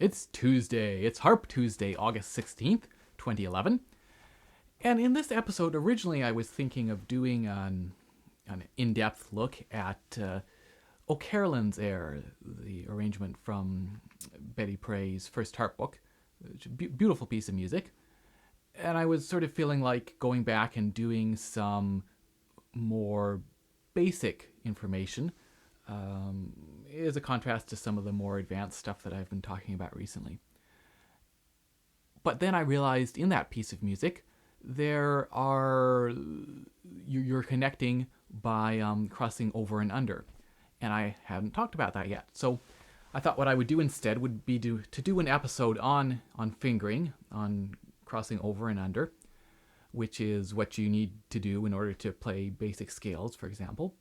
It's Tuesday. It's Harp Tuesday, August 16th, 2011. And in this episode, originally I was thinking of doing an in-depth look at O'Carolan's Air, the arrangement from Betty Prey's first harp book. Beautiful piece of music. And I was sort of feeling like going back and doing some more basic information as a contrast to some of the more advanced stuff that I've been talking about recently. But then I realized in that piece of music, you're connecting by crossing over and under. And I hadn't talked about that yet. So I thought what I would do instead would be to do an episode on fingering, on crossing over and under, which is what you need to do in order to play basic scales, for example.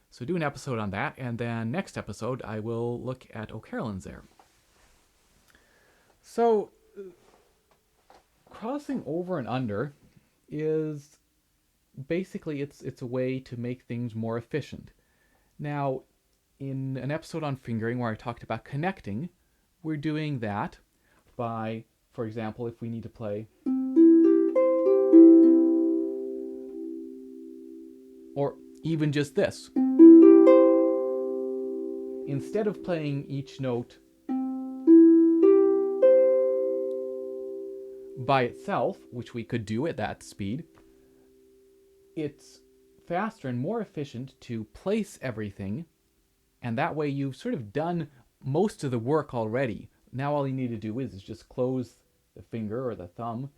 So do an episode on that, and then next episode I will look at O'Carolan's Air. So crossing over and under is basically it's a way to make things more efficient. Now, in an episode on fingering where I talked about connecting, we're doing that by, for example, if we need to play, or even just this. Instead of playing each note by itself, which we could do at that speed, it's faster and more efficient to place everything, and that way you've sort of done most of the work already. Now all you need to do is just close the finger or the thumb,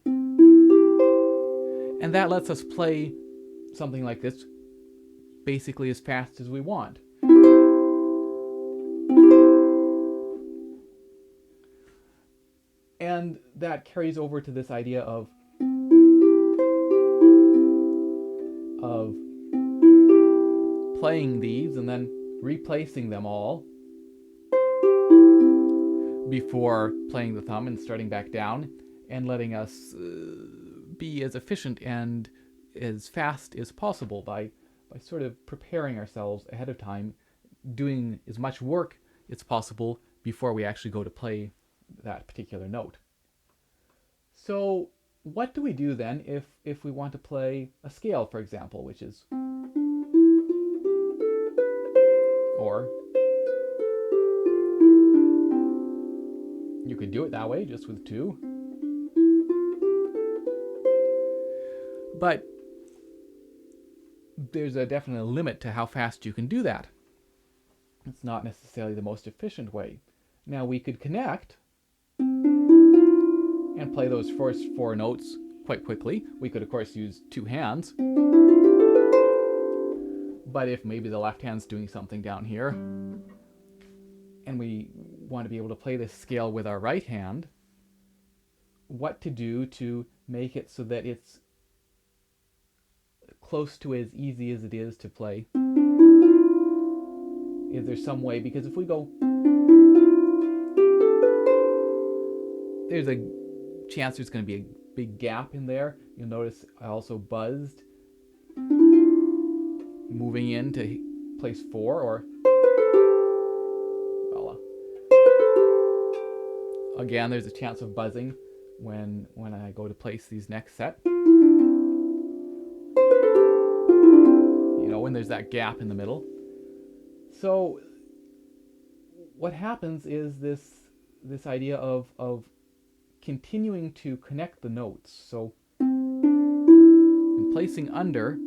and that lets us play something like this basically as fast as we want. And that carries over to this idea of playing these and then replacing them all before playing the thumb and starting back down, and letting us be as efficient and as fast as possible by sort of preparing ourselves ahead of time, doing as much work as possible before we actually go to play that particular note. So what do we do then if we want to play a scale, for example, which is, or you could do it that way, just with two. But there's a definite limit to how fast you can do that. It's not necessarily the most efficient way. Now we could connect and play those first four notes quite quickly. We could, of course, use two hands. But if maybe the left hand's doing something down here, and we want to be able to play this scale with our right hand, what to do to make it so that it's close to as easy as it is to play? Is there some way? Because if we go, there's a chance there's going to be a big gap in there. You'll notice I also buzzed moving into place 4, or again, there's a chance of buzzing when I go to place these next set. When there's that gap in the middle. So what happens is this idea of continuing to connect the notes. So in placing under,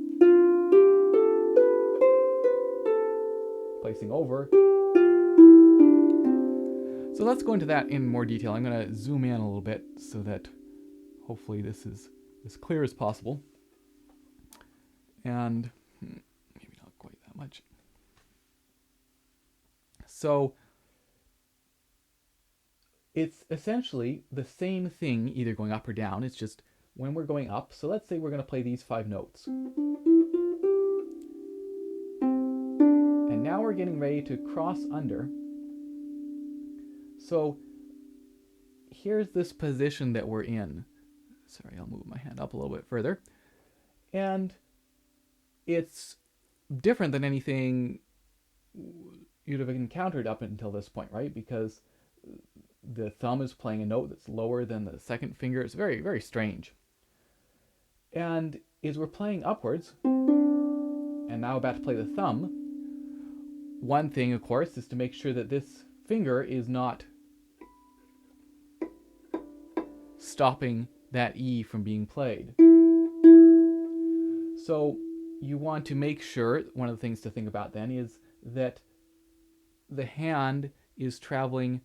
placing over. So let's go into that in more detail. I'm going to zoom in a little bit so that hopefully this is as clear as possible. And maybe not quite that much. So it's essentially the same thing, either going up or down. It's just when we're going up. So let's say we're going to play these 5 notes. And now we're getting ready to cross under. So here's this position that we're in. Sorry, I'll move my hand up a little bit further. And it's different than anything you'd have encountered up until this point, right? Because the thumb is playing a note that's lower than the second finger. It's very, very strange. And as we're playing upwards, and now about to play the thumb, one thing, of course, is to make sure that this finger is not stopping that E from being played. So you want to make sure, one of the things to think about then is that the hand is traveling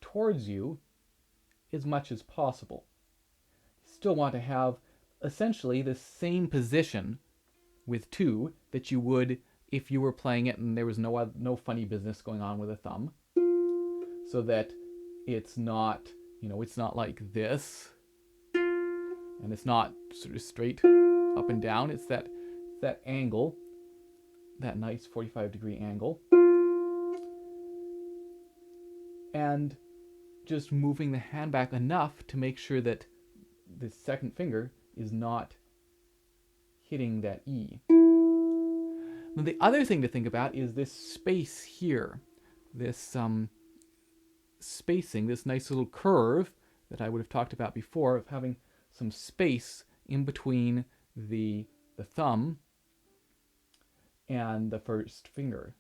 towards you as much as possible. You still want to have essentially the same position with 2 that you would if you were playing it and there was no funny business going on with a thumb. So that it's not, it's not like this, and it's not sort of straight up and down. It's that angle, that nice 45-degree angle. And just moving the hand back enough to make sure that the second finger is not hitting that E. Now, the other thing to think about is this space here, this spacing, this nice little curve that I would have talked about before, of having some space in between the thumb and the first finger.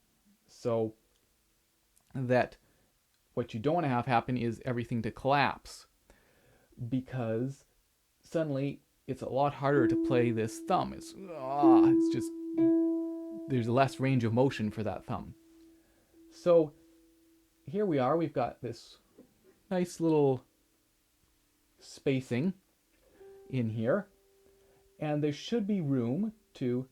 So that what you don't want to have happen is everything to collapse, because suddenly it's a lot harder to play this thumb. It's just, there's less range of motion for that thumb. So here we are, we've got this nice little spacing in here, and there should be room to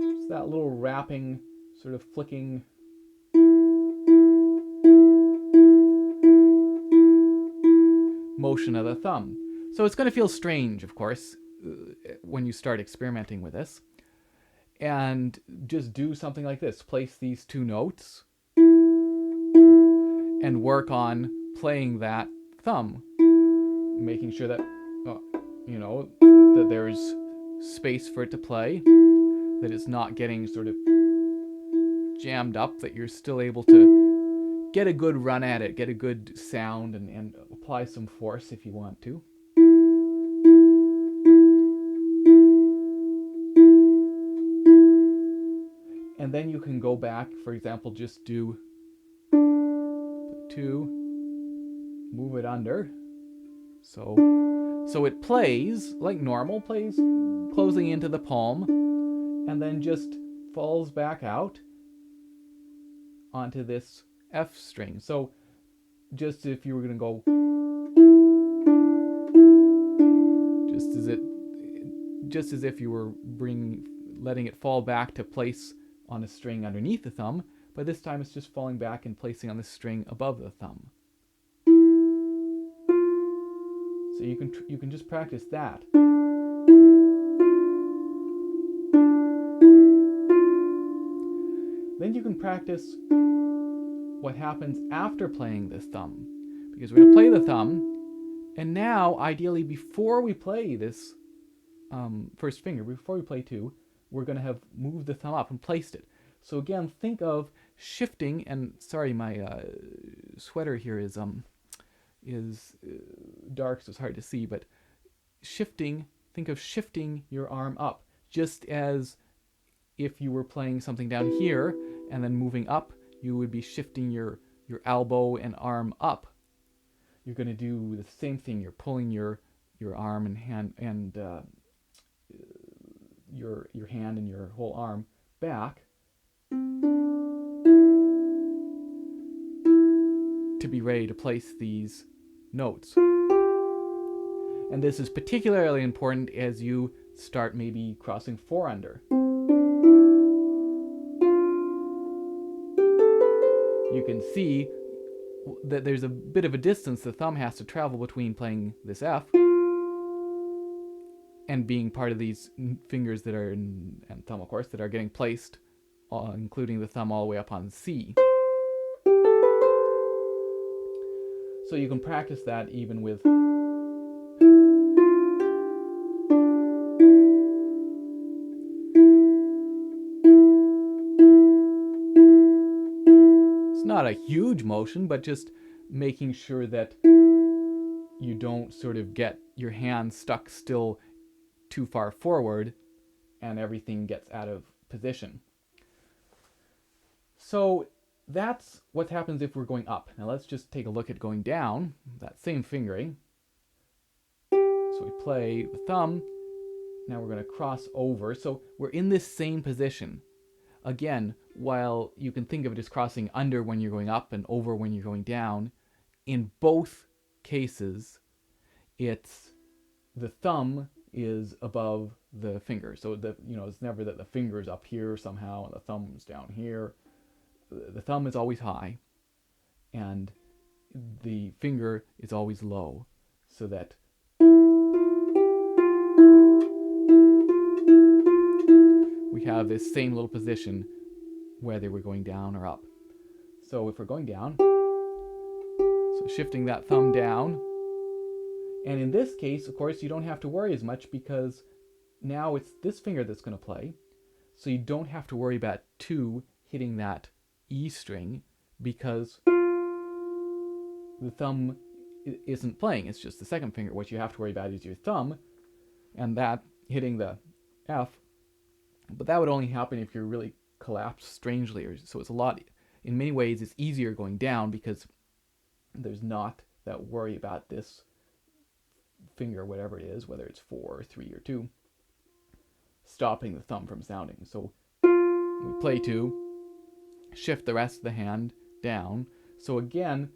just that little wrapping, sort of flicking motion of the thumb. So it's going to feel strange, of course, when you start experimenting with this. And just do something like this. Place these 2 notes and work on playing that thumb, making sure that, that there's space for it to play, that it's not getting sort of jammed up, that you're still able to get a good run at it, get a good sound, and apply some force if you want to. And then you can go back, for example, just do 2, move it under. So it plays like normal, plays closing into the palm, and then just falls back out onto this F string. So just if you were going to go, just as if you were letting it fall back to place on a string underneath the thumb, but this time it's just falling back and placing on the string above the thumb. So you can just practice that. Then you can practice what happens after playing this thumb, because we're going to play the thumb, and now ideally before we play this first finger, before we play 2, we're going to have moved the thumb up and placed it. So again, think of shifting, and sorry, my sweater here is dark, so it's hard to see, but think of shifting your arm up, just as if you were playing something down here and then moving up, you would be shifting your elbow and arm up. You're going to do the same thing. You're pulling your arm and hand and your hand and your whole arm back to be ready to place these notes. And this is particularly important as you start maybe crossing 4 under. You can see that there's a bit of a distance the thumb has to travel between playing this F and being part of these fingers that are, and thumb of course, that are getting placed, including the thumb all the way up on C. So you can practice that even with not a huge motion, but just making sure that you don't sort of get your hand stuck still too far forward and everything gets out of position. So that's what happens if we're going up. Now let's just take a look at going down, that same fingering. So we play the thumb. Now we're going to cross over. So we're in this same position. Again, while you can think of it as crossing under when you're going up and over when you're going down, in both cases, it's the thumb is above the finger. So it's never that the finger's up here somehow and the thumb's down here. The thumb is always high and the finger is always low, so that we have this same little position whether we're going down or up. So if we're going down, so shifting that thumb down, and in this case, of course, you don't have to worry as much because now it's this finger that's going to play, so you don't have to worry about 2 hitting that E string because the thumb isn't playing. It's just the second finger. What you have to worry about is your thumb and that hitting the F. But that would only happen if you're really collapsed strangely. So it's a lot, in many ways, it's easier going down because there's not that worry about this finger, whatever it is, whether it's 4 or 3 or 2, stopping the thumb from sounding. So we play 2, shift the rest of the hand down. So again,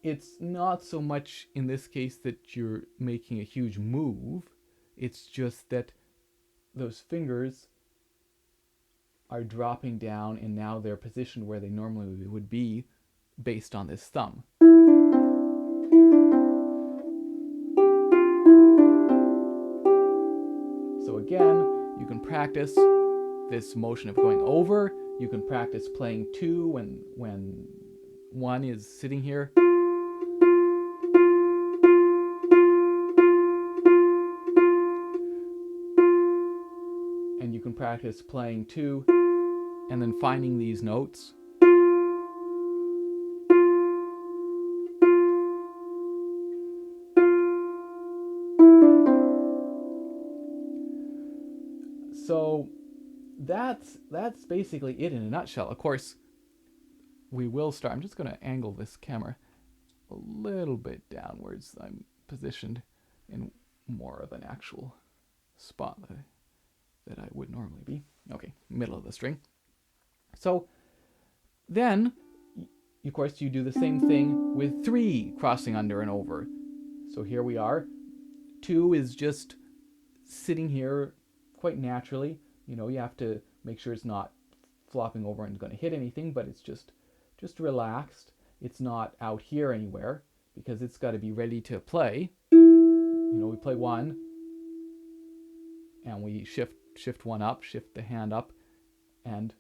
it's not so much in this case that you're making a huge move. It's just that those fingers are dropping down and now they're positioned where they normally would be based on this thumb. So again, you can practice this motion of going over. You can practice playing 2 when 1 is sitting here. And you can practice playing 2 and then finding these notes. So that's basically it in a nutshell. Of course, we will start. I'm just going to angle this camera a little bit downwards. I'm positioned in more of an actual spot that I would normally be. Okay, middle of the string. So then, of course, you do the same thing with 3 crossing under and over. So here we are. 2 is just sitting here quite naturally. You have to make sure it's not flopping over and going to hit anything, but it's just relaxed. It's not out here anywhere because it's got to be ready to play. We play 1 and we shift 1 up, shift the hand up, and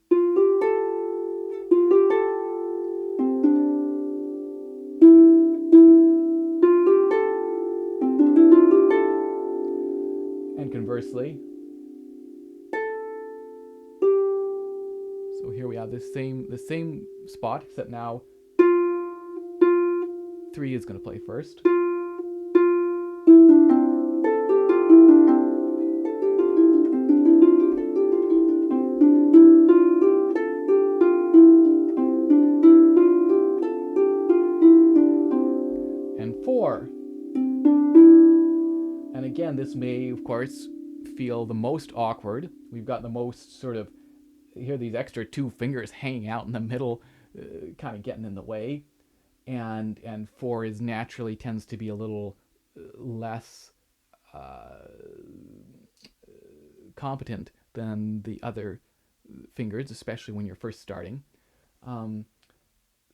conversely. So here we have the same spot, except now 3 is going to play first. And 4. And again, this may, of course, feel the most awkward. We've got the most sort of, here these extra 2 fingers hanging out in the middle, kind of getting in the way. And 4 is naturally tends to be a little less competent than the other fingers, especially when you're first starting.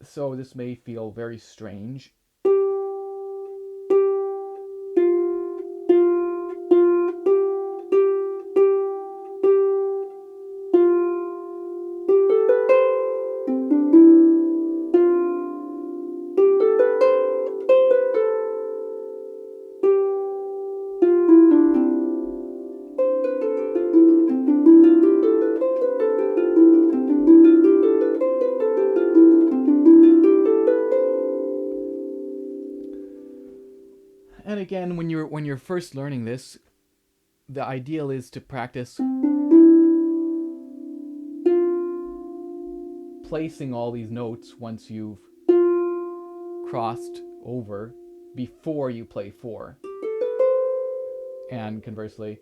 So this may feel very strange. And again, when you're first learning this, the ideal is to practice placing all these notes once you've crossed over before you play 4. And conversely,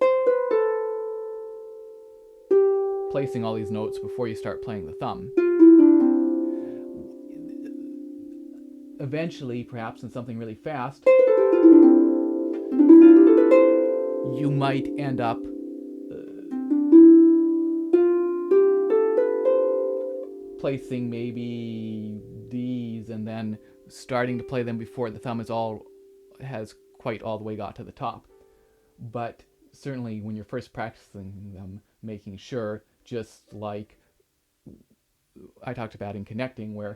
placing all these notes before you start playing the thumb. Eventually, perhaps in something really fast, you might end up placing maybe these and then starting to play them before the thumb has quite all the way got to the top. But certainly when you're first practicing them, making sure, just like I talked about in connecting, where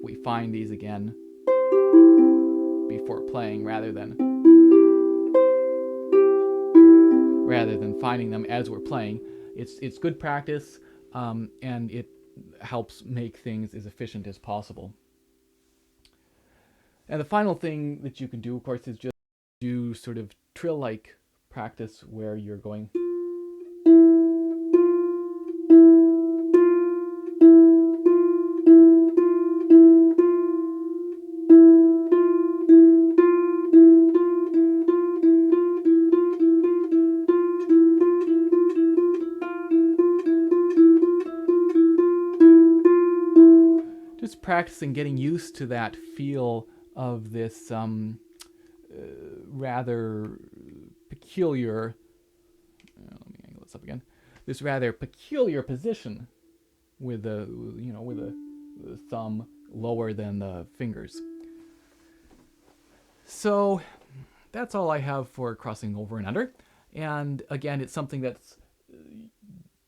we find these again before playing rather than finding them as we're playing. It's good practice, and it helps make things as efficient as possible. And the final thing that you can do, of course, is just do sort of trill-like practice where you're going just practicing getting used to that feel of this rather peculiar, let me angle this up again, this rather peculiar position with the thumb lower than the fingers. So that's all I have for crossing over and under. And again, it's something that's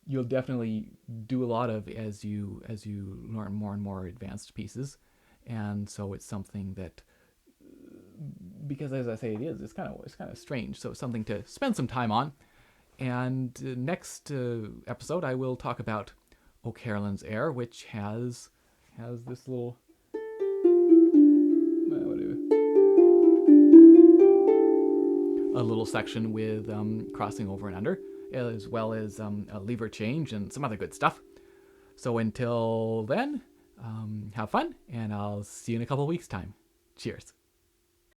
you'll definitely do a lot of as you learn more and more advanced pieces. And so it's something that, because as I say, it's kind of strange. So it's something to spend some time on. And next episode, I will talk about O Carolyn's Air, which has this little a little section with crossing over and under, as well as a lever change and some other good stuff. So until then, have fun, and I'll see you in a couple of weeks' time. Cheers.